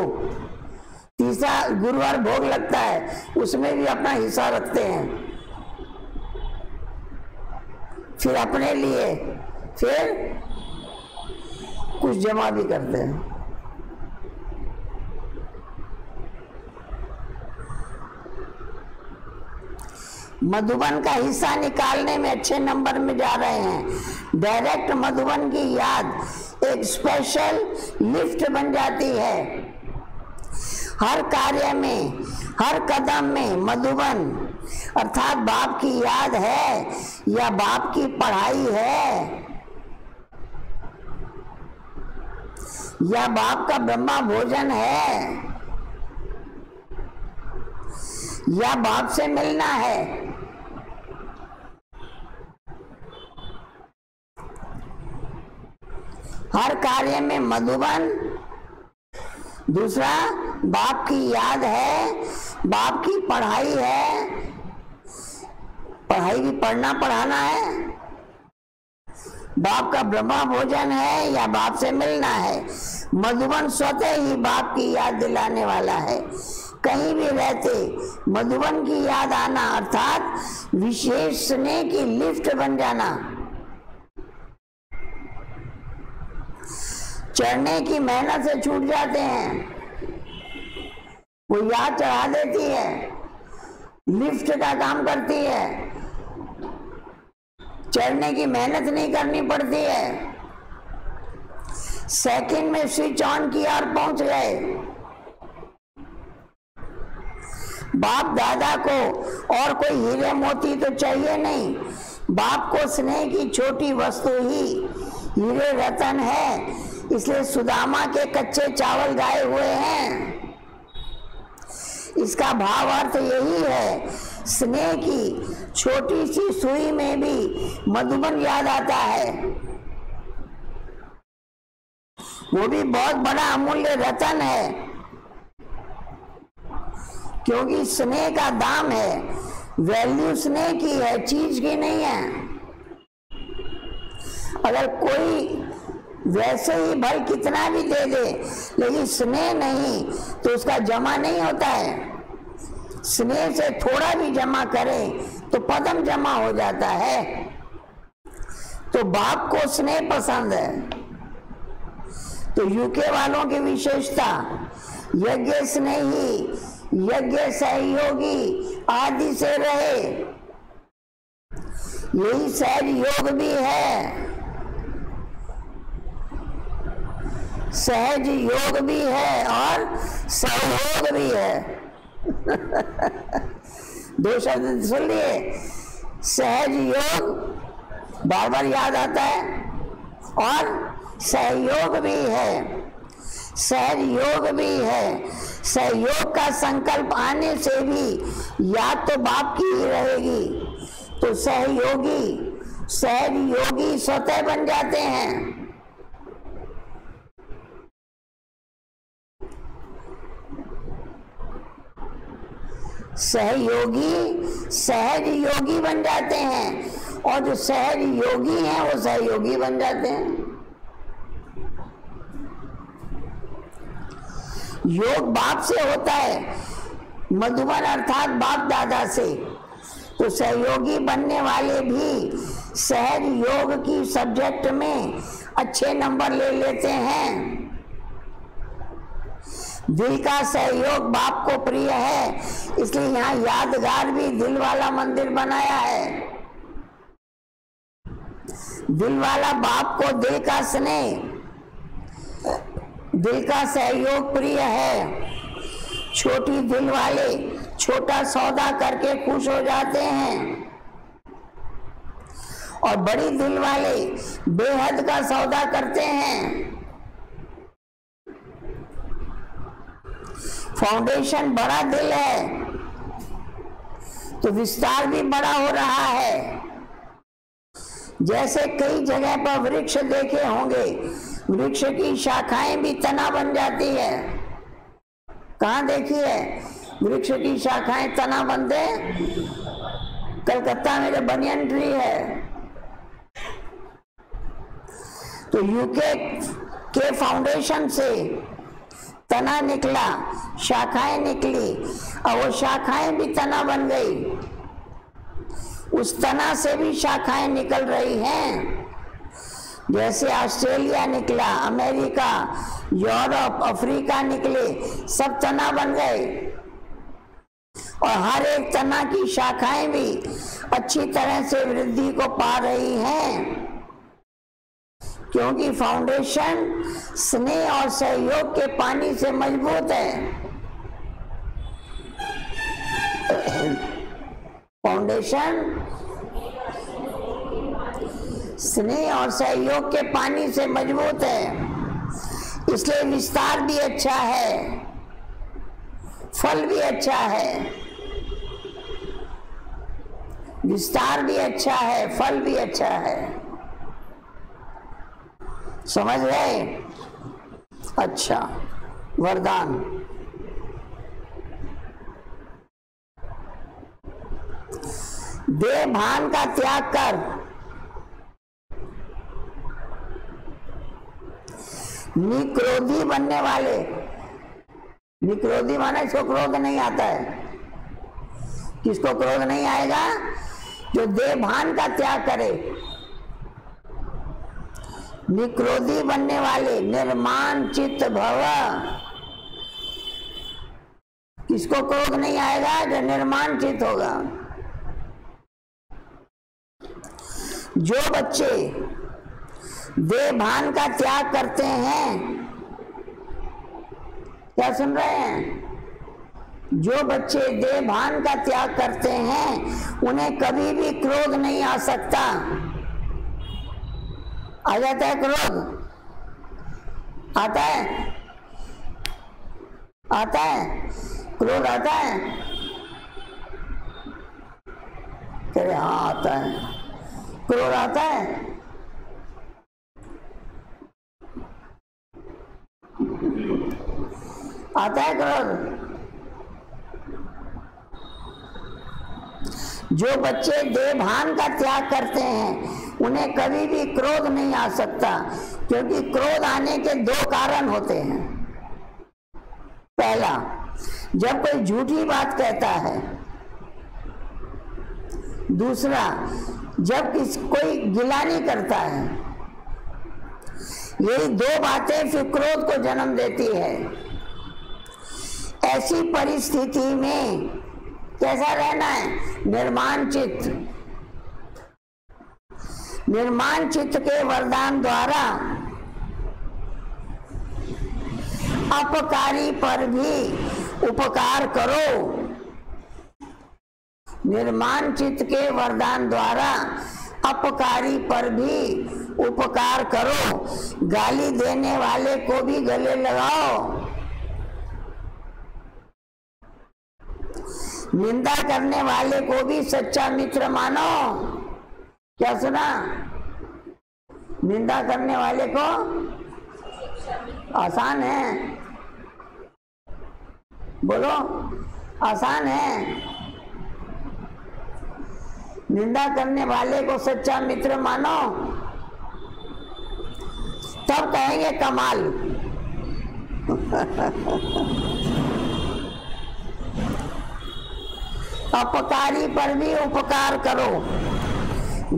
तीसरा गुरुवार भोग लगता है उसमें भी अपना हिस्सा रखते हैं, फिर अपने लिए, फिर कुछ जमा भी करते हैं। मधुबन का हिस्सा निकालने में अच्छे नंबर में जा रहे हैं। डायरेक्ट मधुबन की याद एक स्पेशल लिफ्ट बन जाती है। हर कार्य में, हर कदम में मधुबन अर्थात बाप की याद है या बाप की पढ़ाई है या बाप का ब्रह्मा भोजन है या बाप से मिलना है। हर कार्य में मधुबन, दूसरा बाप की याद है, बाप की पढ़ाई है, पढ़ाई भी पढ़ना पढ़ाना है, बाप का ब्रह्मा भोजन है या बाप से मिलना है। मधुबन स्वतः ही बाप की याद दिलाने वाला है। कहीं भी रहते मधुबन की याद आना अर्थात विशेष स्नेह की लिफ्ट बन जाना। चढ़ने की मेहनत से छूट जाते हैं, वो याद चढ़ा देती है, लिफ्ट का काम करती है, चढ़ने की मेहनत नहीं करनी पड़ती है। सेकंड में स्विच ऑन किया और पहुंच गए। बाप दादा को और कोई हीरे मोती तो चाहिए नहीं, बाप को स्नेह की छोटी वस्तु ही हीरे रतन है, इसलिए सुदामा के कच्चे चावल गाए हुए हैं। इसका भाव अर्थ यही है, स्नेह की छोटी सी सुई में भी मधुबन याद आता है। वो भी बहुत बड़ा अमूल्य रतन है, क्योंकि स्नेह का दाम है, वैल्यू स्नेह की है, चीज की नहीं है। अगर कोई वैसे ही भल कितना भी दे दे, लेकिन स्नेह नहीं तो उसका जमा नहीं होता है। स्नेह से थोड़ा भी जमा करे तो पदम जमा हो जाता है। तो बाप को स्नेह पसंद है, तो यूके वालों की विशेषता यज्ञ स्नेही, यज्ञ सहयोगी आदि से रहे, यही सहज योग भी है, सहज योग भी है और सहयोग भी है। दो शब्द सुन लिए, सहज योग बार बार याद आता है और सहयोग भी है, सहज योग भी है। सहयोग का संकल्प आने से भी याद तो बाप की ही रहेगी, तो सहयोगी सहज योगी स्वतः बन जाते हैं। सहयोगी सहज योगी बन जाते हैं, और जो सहज योगी हैं वो सहयोगी बन जाते हैं। योग बाप से होता है, मधुबन अर्थात बाप दादा से, तो सहयोगी बनने वाले भी सहज योग की सब्जेक्ट में अच्छे नंबर ले लेते हैं। दिल का सहयोग बाप को प्रिय है, इसलिए यहाँ यादगार भी दिल वाला मंदिर बनाया है। दिल वाला बाप को दिल का स्नेह, दिल का सहयोग प्रिय है। छोटी दिल वाले छोटा सौदा करके खुश हो जाते हैं, और बड़ी दिल वाले बेहद का सौदा करते हैं। फाउंडेशन बड़ा दिल है तो विस्तार भी बड़ा हो रहा है। जैसे कई जगह पर वृक्ष देखे होंगे, वृक्ष की शाखाएं भी तना बन जाती है। कहाँ देखी है वृक्ष की शाखाएं तना बनते? कलकत्ता में जो बनियन ट्री है, तो यूके के फाउंडेशन से तना निकला, शाखाएं निकली, और वो शाखाएं भी तना बन गई। उस तना से भी शाखाएं निकल रही हैं, जैसे ऑस्ट्रेलिया निकला, अमेरिका, यूरोप, अफ्रीका निकले, सब तना बन गए। और हर एक तना की शाखाएं भी अच्छी तरह से वृद्धि को पा रही हैं, क्योंकि फाउंडेशन स्नेह और सहयोग के पानी से मजबूत है। फाउंडेशन स्नेह और सहयोग के पानी से मजबूत है, इसलिए विस्तार भी अच्छा है, फल भी अच्छा है। विस्तार भी अच्छा है, फल भी अच्छा है। समझ गए? अच्छा, वरदान। देह भान का त्याग कर निक्रोधी बनने वाले निक्रोधी माना इसको क्रोध नहीं आता है। किसको क्रोध नहीं आएगा? जो देह भान का त्याग करे। निक्रोधी बनने वाले, निर्माण चित्त भव। किसको क्रोध नहीं आएगा? जो निर्माण चित्त होगा। जो बच्चे देह भान का त्याग करते हैं, क्या सुन रहे हैं? जो बच्चे देह भान का त्याग करते हैं उन्हें कभी भी क्रोध नहीं आ सकता। आ जाता है क्रोध? आता है? आता है? क्रोध आता है? कह रहे हाँ आता है। क्रोध आता है? आता है क्रोध? जो बच्चे देह भान का त्याग करते हैं उन्हें कभी भी क्रोध नहीं आ सकता, क्योंकि क्रोध आने के दो कारण होते हैं। पहला, जब कोई झूठी बात कहता है। दूसरा, जब कोई गिलानी करता है। यही दो बातें फिर क्रोध को जन्म देती है। ऐसी परिस्थिति में कैसा रहना है? निर्माण चित्त। निर्माण चित्त के वरदान द्वारा अपकारी पर भी उपकार करो। निर्माण चित्त के वरदान द्वारा अपकारी पर भी उपकार करो। गाली देने वाले को भी गले लगाओ। निंदा करने वाले को भी सच्चा मित्र मानो। क्या सुना? निंदा करने वाले को आसान है, बोलो आसान है। निंदा करने वाले को सच्चा मित्र मानो, तब कहेंगे कमाल। अपकारी पर भी उपकार करो।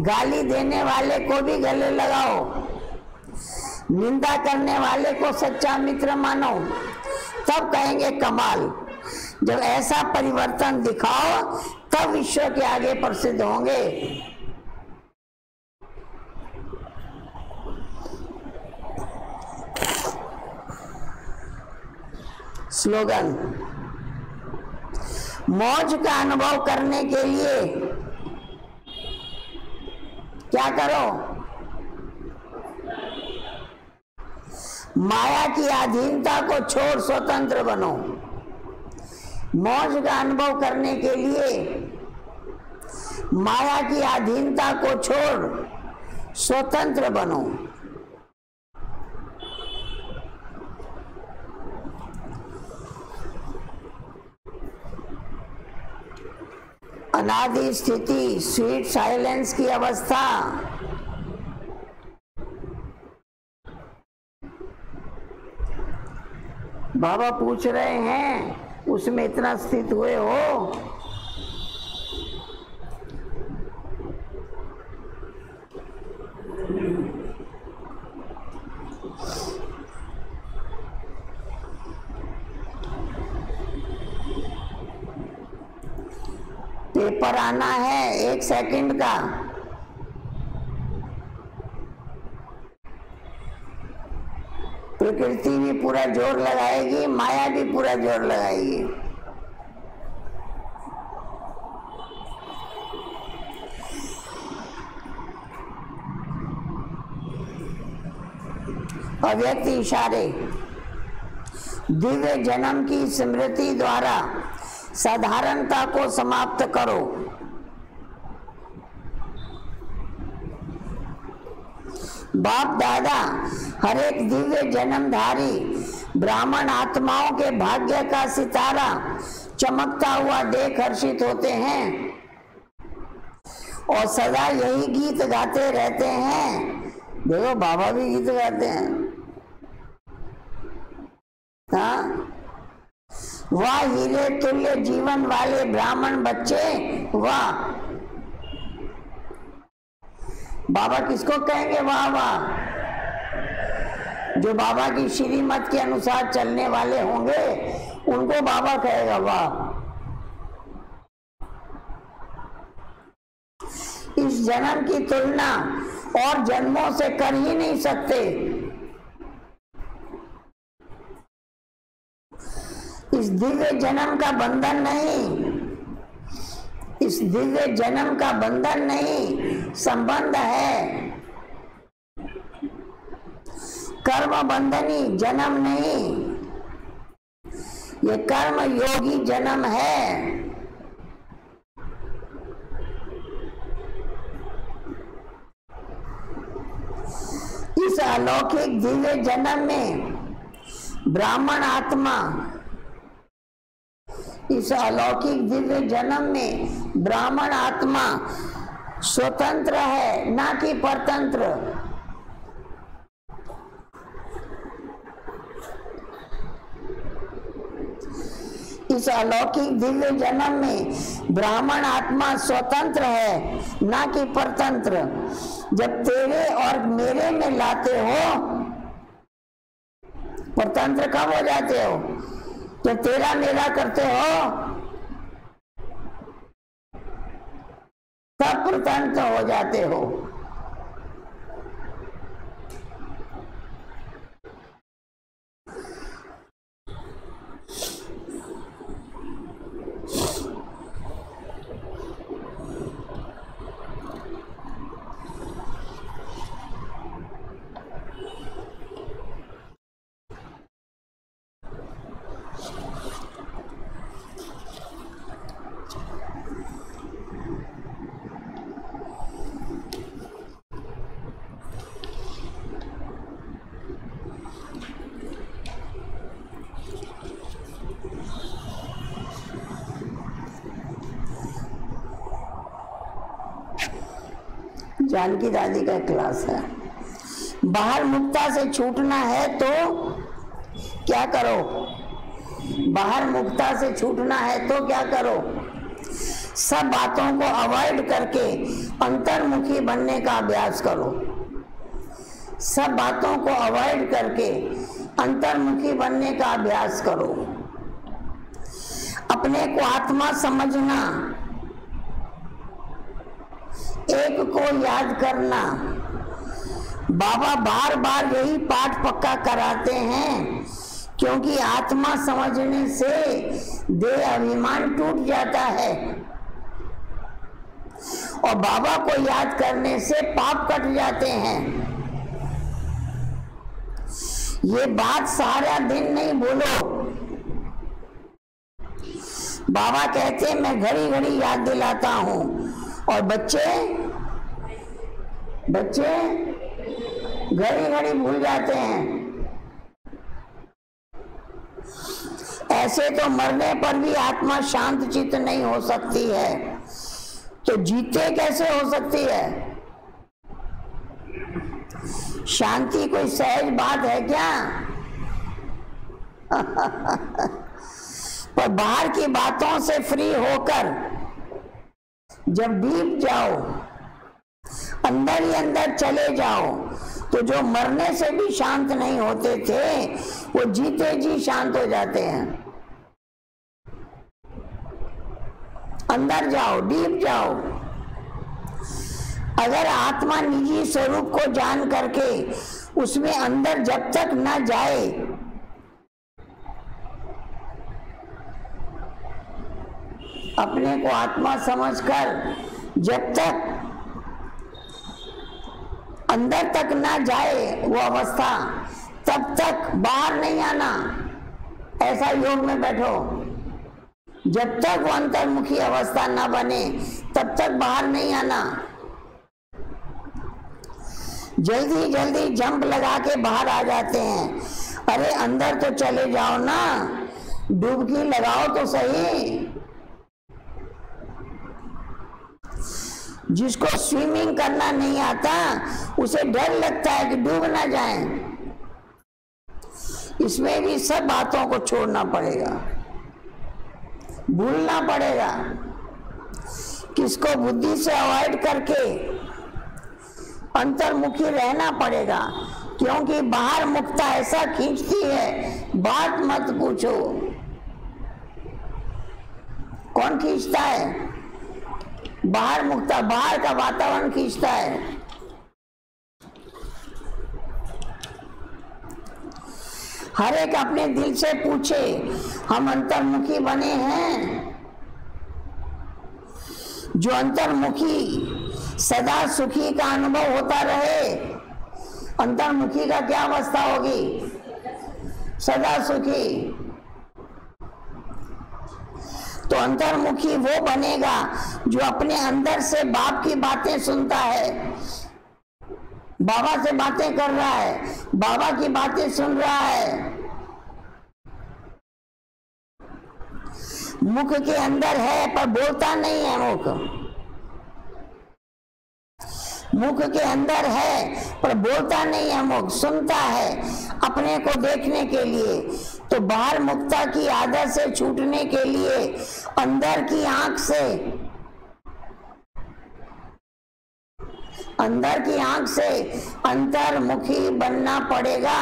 गाली देने वाले को भी गले लगाओ। निंदा करने वाले को सच्चा मित्र मानो, तब कहेंगे कमाल। जब ऐसा परिवर्तन दिखाओ तब विश्व के आगे प्रसिद्ध होंगे। स्लोगन: मौज का अनुभव करने के लिए क्या करो? माया की अधीनता को छोड़ स्वतंत्र बनो। मौज का अनुभव करने के लिए माया की अधीनता को छोड़ स्वतंत्र बनो। अनादि स्थिति, स्वीट साइलेंस की अवस्था, बाबा पूछ रहे हैं उसमें इतना स्थित हुए हो। पेपर आना है 1 सेकंड का। प्रकृति भी पूरा जोर लगाएगी, माया भी पूरा जोर लगाएगी। अव्यक्त इशारे। दिव्य जन्म की स्मृति द्वारा साधारणता को समाप्त करो। बाप दादा हर एक दिव्य जन्मधारी ब्राह्मण आत्माओं के भाग्य का सितारा चमकता हुआ देख हर्षित होते हैं और सदा यही गीत गाते रहते हैं। देखो बाबा भी गीत गाते हैं। हाँ, वाह हीरे तुल्य जीवन वाले ब्राह्मण बच्चे, वाह। बाबा किसको कहेंगे वाह वाह? जो बाबा की श्रीमत के अनुसार चलने वाले होंगे उनको बाबा कहेगा वाह। इस जन्म की तुलना और जन्मों से कर ही नहीं सकते। इस दिव्य जन्म का बंधन नहीं, इस दिव्य जन्म का बंधन नहीं, संबंध है। कर्म बंधनी जन्म नहीं, ये कर्म योगी जन्म है। इस अलौकिक दिव्य जन्म में ब्राह्मण आत्मा, इस अलौकिक दिव्य जन्म में ब्राह्मण आत्मा स्वतंत्र है, ना कि परतंत्र। इस अलौकिक दिव्य जन्म में ब्राह्मण आत्मा स्वतंत्र है, ना कि परतंत्र। जब तेरे और मेरे में लाते हो, परतंत्र कब हो जाते हो? जब तेरा मेरा करते हो तब परतंत्र हो जाते हो। जानकी दादी का क्लास है। बाहर मुक्ता से छूटना है तो क्या करो? बाहर मुक्ता से छूटना है तो क्या करो? सब बातों को अवॉइड करके अंतर्मुखी बनने का अभ्यास करो। सब बातों को अवॉइड करके अंतर्मुखी बनने का अभ्यास करो। अपने को आत्मा समझना, एक को याद करना। बाबा बार बार यही पाठ पक्का कराते हैं, क्योंकि आत्मा समझने से देह अभिमान टूट जाता है और बाबा को याद करने से पाप कट जाते हैं। ये बात सारा दिन नहीं बोलो। बाबा कहते हैं मैं घड़ी घड़ी याद दिलाता हूं, और बच्चे घड़ी घड़ी भूल जाते हैं। ऐसे तो मरने पर भी आत्मा शांत चित्त नहीं हो सकती है, तो जीते कैसे हो सकती है? शांति कोई सहज बात है क्या? पर बाहर की बातों से फ्री होकर जब डीप जाओ, अंदर ही अंदर चले जाओ, तो जो मरने से भी शांत नहीं होते थे वो जीते जी शांत हो जाते हैं। अंदर जाओ, डीप जाओ। अगर आत्मा निजी स्वरूप को जान करके उसमें अंदर जब तक न जाए, अपने को आत्मा समझकर जब तक अंदर तक ना जाए वो अवस्था, तब तक बाहर नहीं आना। ऐसा योग में बैठो, जब तक वो अंतर्मुखी अवस्था ना बने तब तक बाहर नहीं आना। जल्दी जल्दी जंप लगा के बाहर आ जाते हैं। अरे अंदर तो चले जाओ ना, डुबकी लगाओ तो सही। जिसको स्विमिंग करना नहीं आता उसे डर लगता है कि डूब ना जाए। इसमें भी सब बातों को छोड़ना पड़ेगा। भूलना पड़ेगा, किसको बुद्धि से अवॉइड करके अंतर्मुखी रहना पड़ेगा, क्योंकि बाहर मुक्ता ऐसा खींचती है बात मत पूछो। कौन खींचता है? बाहर मुक्ता, बाहर का वातावरण खींचता है। हर एक अपने दिल से पूछे, हम अंतर्मुखी बने हैं? जो अंतर्मुखी सदा सुखी का अनुभव होता रहे, अंतर्मुखी का क्या अवस्था होगी? सदा सुखी। तो अंतर्मुखी वो बनेगा जो अपने अंदर से बाप की बातें सुनता है, बाबा से बातें कर रहा है, बाबा की बातें सुन रहा है। मुख के अंदर है पर बोलता नहीं है। मुख के अंदर है पर बोलता नहीं है। मुख सुनता है अपने को देखने के लिए। तो बाहर मुक्ता की आदत से छूटने के लिए अंदर की आंख से अंतर्मुखी बनना पड़ेगा।